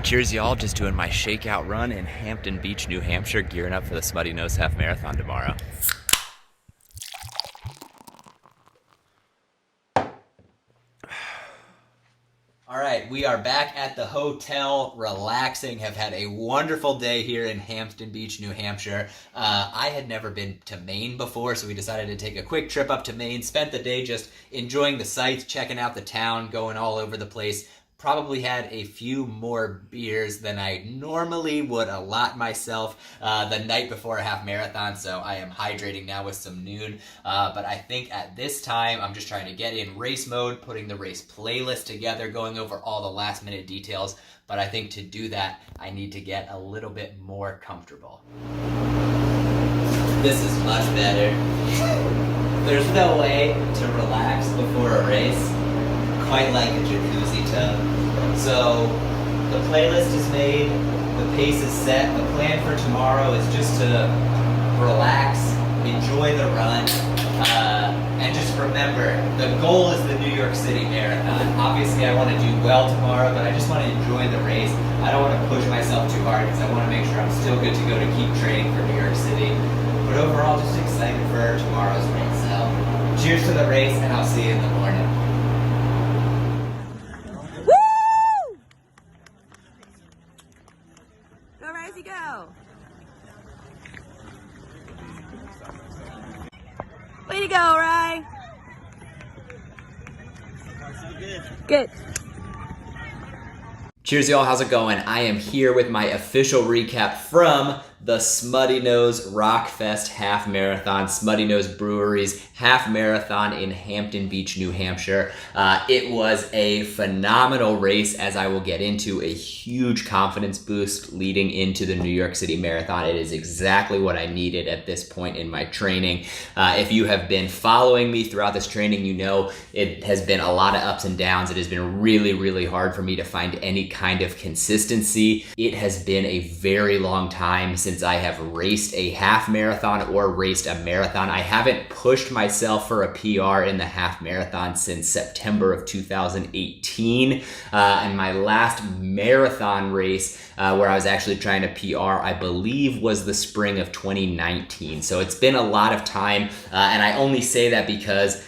Cheers, y'all. Just doing my shakeout run in Hampton Beach, New Hampshire, gearing up for the Smuttynose Half Marathon tomorrow. All right, we are back at the hotel, relaxing, have had a wonderful day here in Hampton Beach, New Hampshire. I had never been to Maine before, so we decided to take a quick trip up to Maine, spent the day just enjoying the sights, checking out the town, going all over the place. Probably had a few more beers than I normally would allot myself the night before a half marathon, so I am hydrating now with some Noon. But I think at this time, I'm just trying to get in race mode, putting the race playlist together, going over all the last minute details. But I think to do that, I need to get a little bit more comfortable. This is much better. There's no way to relax before a race quite like a jacuzzi tub. So the playlist is made, the pace is set. The plan for tomorrow is just to relax, enjoy the run, and just remember, the goal is the New York City Marathon. Obviously I want to do well tomorrow, but I just want to enjoy the race. I don't want to push myself too hard because I want to make sure I'm still good to go to keep training for New York City. But overall, just excited for tomorrow's race. So cheers to the race, and I'll see you in the morning. Go. Way to go, Rye. Good. Cheers, y'all. How's it going? I am here with my official recap from the Smuttynose Rockfest Half Marathon, Smuttynose Brewery's Half Marathon in Hampton Beach, New Hampshire. It was a phenomenal race, as I will get into, a huge confidence boost leading into the New York City Marathon. It is exactly what I needed at this point in my training. If you have been following me throughout this training, you know it has been a lot of ups and downs. It has been really, really hard for me to find any kind of consistency. It has been a very long time since I have raced a half marathon or raced a marathon. I haven't pushed myself for a PR in the half marathon since September of 2018. And my last marathon race where I was actually trying to PR, I believe was the spring of 2019. So it's been a lot of time. And I only say that because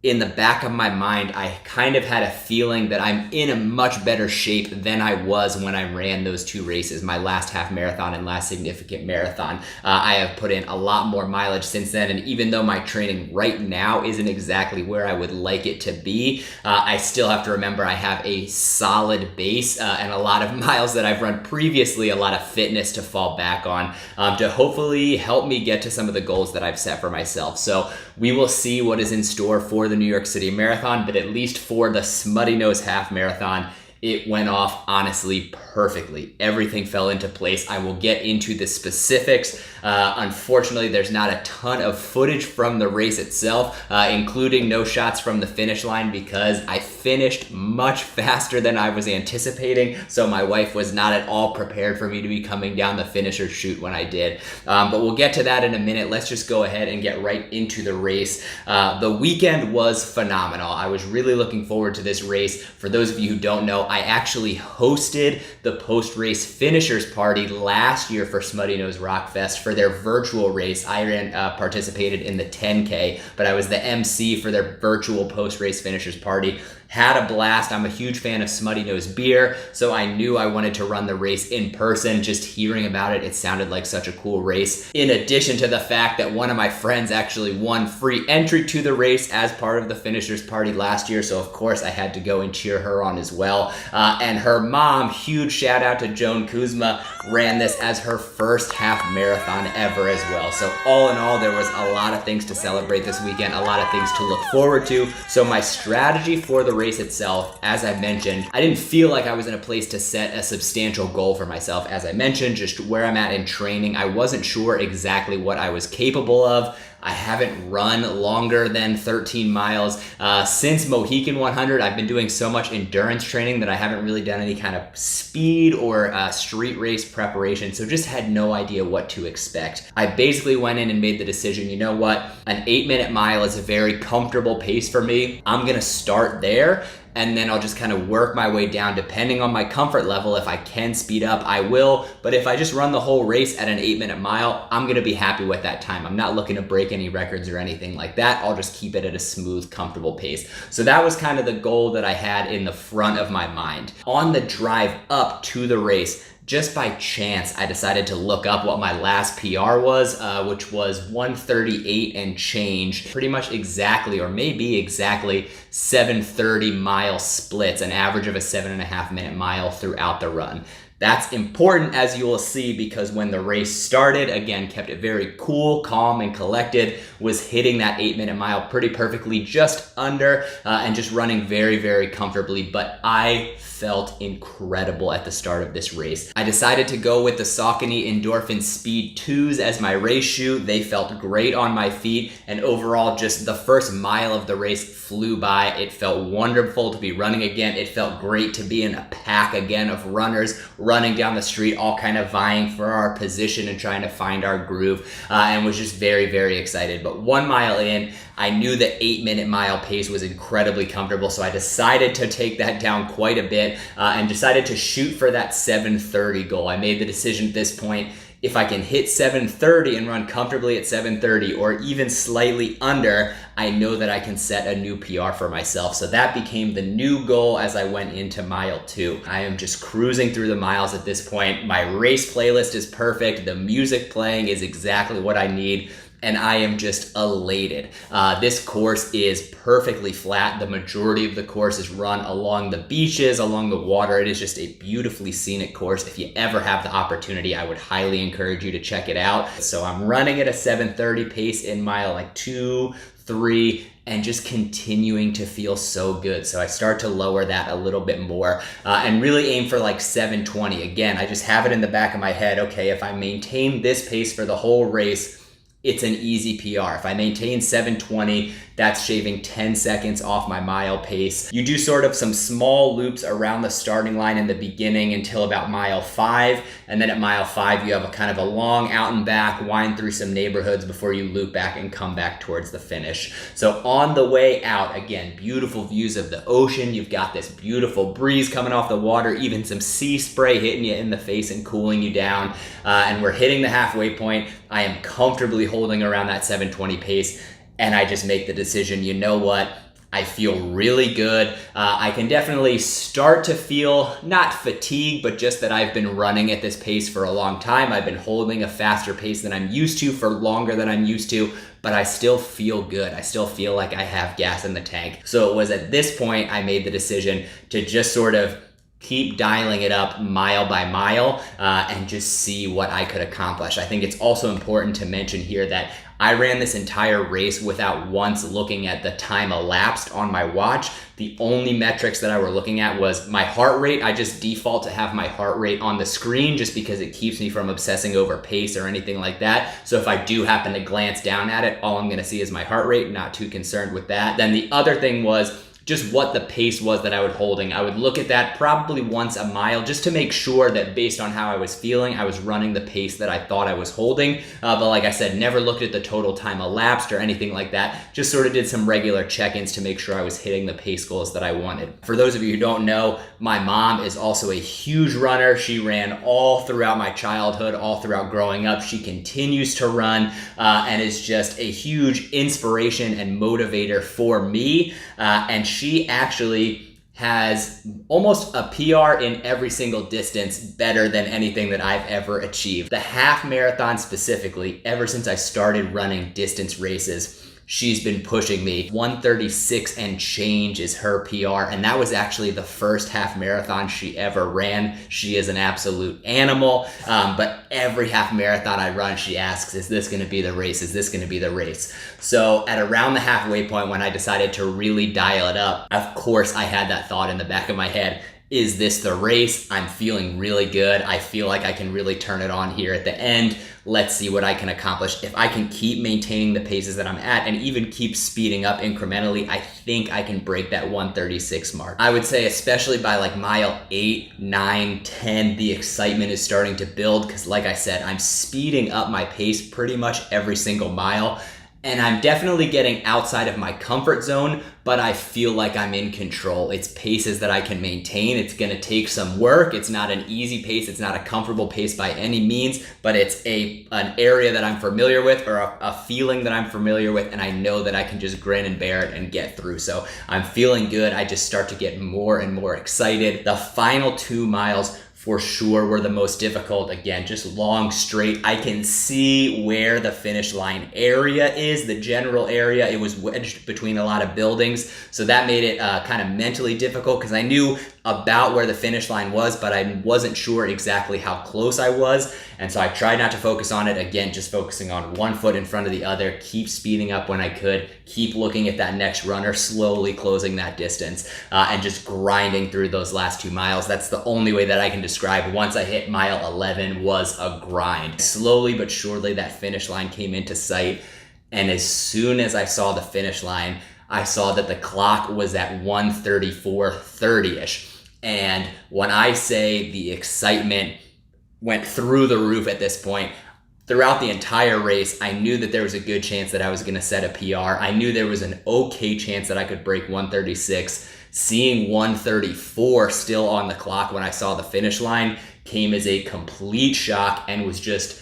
in the back of my mind, I kind of had a feeling that I'm in a much better shape than I was when I ran those two races, my last half marathon and last significant marathon. I have put in a lot more mileage since then, and even though my training right now isn't exactly where I would like it to be, I still have to remember I have a solid base and a lot of miles that I've run previously, a lot of fitness to fall back on to hopefully help me get to some of the goals that I've set for myself. So we will see what is in store for the New York City Marathon, but at least for the Smuttynose Half Marathon, it went off honestly perfectly. Everything fell into place. I will get into the specifics. Unfortunately, there's not a ton of footage from the race itself, including no shots from the finish line because I finished much faster than I was anticipating. So my wife was not at all prepared for me to be coming down the finisher chute when I did. But we'll get to that in a minute. Let's just go ahead and get right into the race. The weekend was phenomenal. I was really looking forward to this race. For those of you who don't know, I actually hosted the post-race finishers party last year for Smuttynose Rockfest for their virtual race. I participated in the 10K, but I was the MC for their virtual post-race finishers party. Had a blast. I'm a huge fan of Smuttynose beer, so I knew I wanted to run the race in person. Just hearing about it, it sounded like such a cool race. In addition to the fact that one of my friends actually won free entry to the race as part of the finishers party last year, so of course I had to go and cheer her on as well. And her mom, huge shout out to Joan Kuzma, ran this as her first half marathon ever as well. So all in all, there was a lot of things to celebrate this weekend, a lot of things to look forward to. So my strategy for the race itself, as I mentioned, I didn't feel like I was in a place to set a substantial goal for myself. As I mentioned, just where I'm at in training, I wasn't sure exactly what I was capable of. I haven't run longer than 13 miles since Mohican 100. I've been doing so much endurance training that I haven't really done any kind of speed or street race preparation, so just had no idea what to expect. I basically went in and made the decision, you know what, an 8-minute mile is a very comfortable pace for me. I'm gonna start there and then I'll just kind of work my way down depending on my comfort level. If I can speed up, I will, but if I just run the whole race at an 8-minute mile, I'm gonna be happy with that time. I'm not looking to break any records or anything like that. I'll just keep it at a smooth, comfortable pace. So that was kind of the goal that I had in the front of my mind. On the drive up to the race, just by chance, I decided to look up what my last PR was, which was 1:38 and change, pretty much exactly, or maybe exactly 7:30 mile splits, an average of a 7.5-minute mile throughout the run. That's important, as you will see, because when the race started, again, kept it very cool, calm, and collected, was hitting that 8-minute mile pretty perfectly, just under, and just running very, very comfortably. But I felt incredible at the start of this race. I decided to go with the Saucony Endorphin Speed 2s as my race shoe. They felt great on my feet, and overall, just the first mile of the race flew by. It felt wonderful to be running again. It felt great to be in a pack again of runners running down the street, all kind of vying for our position and trying to find our groove, and was just very, very excited. But 1 mile in, I knew the 8-minute mile pace was incredibly comfortable, so I decided to take that down quite a bit, and decided to shoot for that 7:30 goal. I made the decision at this point, if I can hit 7:30 and run comfortably at 7:30 or even slightly under, I know that I can set a new PR for myself. So that became the new goal as I went into mile 2. I am just cruising through the miles at this point. My race playlist is perfect. The music playing is exactly what I need, and I am just elated. This course is perfectly flat. The majority of the course is run along the beaches, along the water. It is just a beautifully scenic course. If you ever have the opportunity, I would highly encourage you to check it out. So I'm running at a 7:30 pace in mile 2, 3, and just continuing to feel so good. So I start to lower that a little bit more, and really aim for 7:20. Again, I just have it in the back of my head, okay, if I maintain this pace for the whole race, it's an easy PR. If I maintain 7:20, that's shaving 10 seconds off my mile pace. You do sort of some small loops around the starting line in the beginning until about mile 5, and then at mile 5 you have a kind of a long out and back, wind through some neighborhoods before you loop back and come back towards the finish. So on the way out, again, beautiful views of the ocean. You've got this beautiful breeze coming off the water, even some sea spray hitting you in the face and cooling you down, and we're hitting the halfway point. I am comfortably holding around that 7:20 pace, and I just make the decision, you know what? I feel really good. I can definitely start to feel not fatigue, but just that I've been running at this pace for a long time. I've been holding a faster pace than I'm used to for longer than I'm used to, but I still feel good. I still feel like I have gas in the tank. So it was at this point I made the decision to just sort of keep dialing it up mile by mile, and just see what I could accomplish. I think it's also important to mention here that I ran this entire race without once looking at the time elapsed on my watch. The only metrics that I were looking at was my heart rate. I just default to have my heart rate on the screen just because it keeps me from obsessing over pace or anything like that. So if I do happen to glance down at it, all I'm gonna see is my heart rate, not too concerned with that. Then the other thing was just what the pace was that I was holding. I would look at that probably once a mile just to make sure that based on how I was feeling, I was running the pace that I thought I was holding. But like I said, never looked at the total time elapsed or anything like that. Just sort of did some regular check-ins to make sure I was hitting the pace goals that I wanted. For those of you who don't know, my mom is also a huge runner. She ran all throughout my childhood, all throughout growing up. She continues to run, and is just a huge inspiration and motivator for me. And she actually has almost a PR in every single distance better than anything that I've ever achieved. The half marathon specifically, ever since I started running distance races, she's been pushing me. 1:36 and change is her PR, and that was actually the first half marathon she ever ran. She is an absolute animal, but every half marathon I run, she asks, is this gonna be the race? Is this gonna be the race? So at around the halfway point when I decided to really dial it up, of course I had that thought in the back of my head, is this the race? I'm feeling really good. I feel like I can really turn it on here at the end. Let's see what I can accomplish. If I can keep maintaining the paces that I'm at and even keep speeding up incrementally, I think I can break that 1:36 mark. I would say especially by like mile 8, 9, 10, the excitement is starting to build because like I said, I'm speeding up my pace pretty much every single mile. And I'm definitely getting outside of my comfort zone, but I feel like I'm in control. It's paces that I can maintain. It's gonna take some work. It's not an easy pace. It's not a comfortable pace by any means, but it's an area that I'm familiar with, or a feeling that I'm familiar with, and I know that I can just grin and bear it and get through. So I'm feeling good. I just start to get more and more excited. The final 2 miles for sure were the most difficult. Again, just long, straight. I can see where the finish line area is, the general area. It was wedged between a lot of buildings, so that made it kind of mentally difficult, because I knew about where the finish line was, but I wasn't sure exactly how close I was. And so I tried not to focus on it. Again, just focusing on one foot in front of the other, keep speeding up when I could, keep looking at that next runner, slowly closing that distance, and just grinding through those last 2 miles. That's the only way that I can describe once I hit mile 11 was a grind. Slowly but surely that finish line came into sight. And as soon as I saw the finish line, I saw that the clock was at 1:34:30-ish. And when I say the excitement went through the roof at this point, throughout the entire race, I knew that there was a good chance that I was going to set a PR. I knew there was an okay chance that I could break 1:36. Seeing 1:34 still on the clock when I saw the finish line came as a complete shock, and was just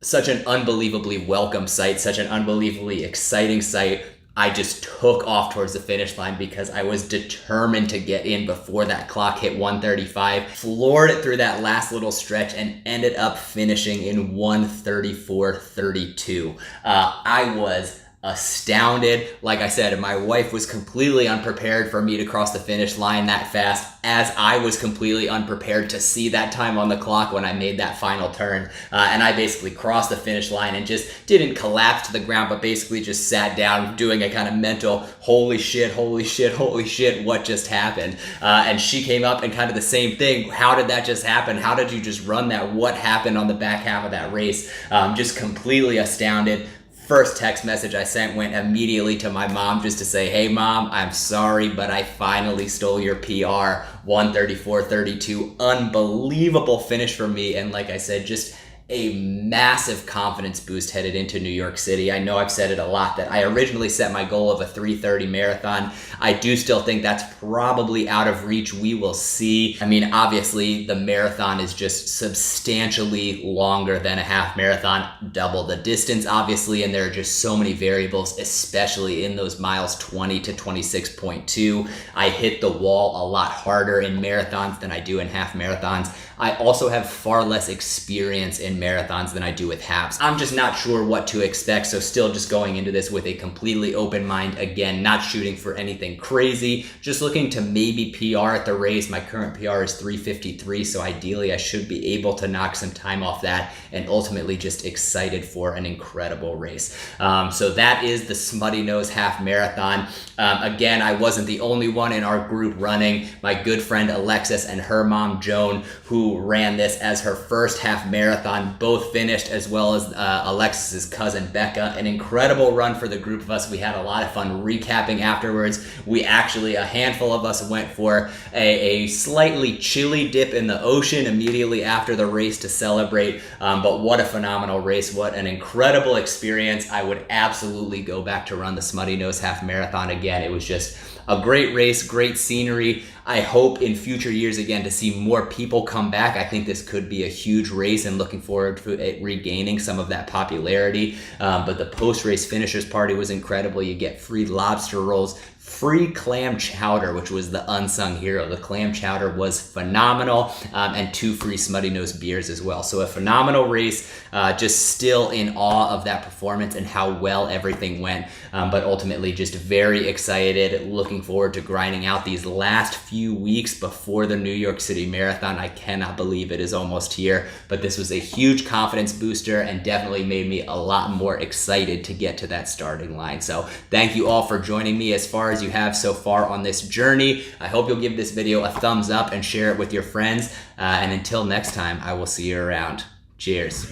such an unbelievably welcome sight, such an unbelievably exciting sight. I just took off towards the finish line because I was determined to get in before that clock hit 1:35. Floored it through that last little stretch and ended up finishing in 1:34:32. I was astounded. Like I said, my wife was completely unprepared for me to cross the finish line that fast, as I was completely unprepared to see that time on the clock when I made that final turn. And I basically crossed the finish line and just didn't collapse to the ground, but basically just sat down doing a kind of mental, holy shit, holy shit, holy shit, what just happened? And she came up and kind of the same thing. How did that just happen? How did you just run that? What happened on the back half of that race? Just completely astounded. First text message I sent went immediately to my mom, just to say, hey mom, I'm sorry, but I finally stole your PR, 1:34:32. Unbelievable finish for me. And like I said, just a massive confidence boost headed into New York City. I know I've said it a lot that I originally set my goal of a 3:30 marathon. I do still think that's probably out of reach. We will see. I mean, obviously the marathon is just substantially longer than a half marathon, double the distance obviously, and there are just so many variables, especially in those miles 20 to 26.2. I hit the wall a lot harder in marathons than I do in half marathons. I also have far less experience in marathons than I do with halves. I'm just not sure what to expect, so still just going into this with a completely open mind. Again, not shooting for anything crazy, just looking to maybe PR at the race. My current PR is 3:53, so ideally I should be able to knock some time off that, and ultimately just excited for an incredible race. So that is the Smuttynose Half Marathon. Again, I wasn't the only one in our group running. My good friend Alexis and her mom Joan, who ran this as her first half marathon, both finished, as well as Alexis's cousin Becca. An incredible run for the group of us. We had a lot of fun recapping afterwards. We actually, a handful of us went for a slightly chilly dip in the ocean immediately after the race to celebrate. But what a phenomenal race. What an incredible experience. I would absolutely go back to run the Smuttynose Half Marathon again. It was just a great race, great scenery. I hope in future years again to see more people come back. I think this could be a huge race, and looking forward to it regaining some of that popularity. But the post-race finishers party was incredible. You get free lobster rolls, free clam chowder, which was the unsung hero. The clam chowder was phenomenal, and 2 free Smuttynose beers as well. So a phenomenal race, just still in awe of that performance and how well everything went, but ultimately just very excited, looking forward to grinding out these last few weeks before the New York City Marathon. I cannot believe it is almost here, but this was a huge confidence booster and definitely made me a lot more excited to get to that starting line. So thank you all for joining me as far as you have so far on this journey. I hope you'll give this video a thumbs up and share it with your friends. And until next time, I will see you around. Cheers.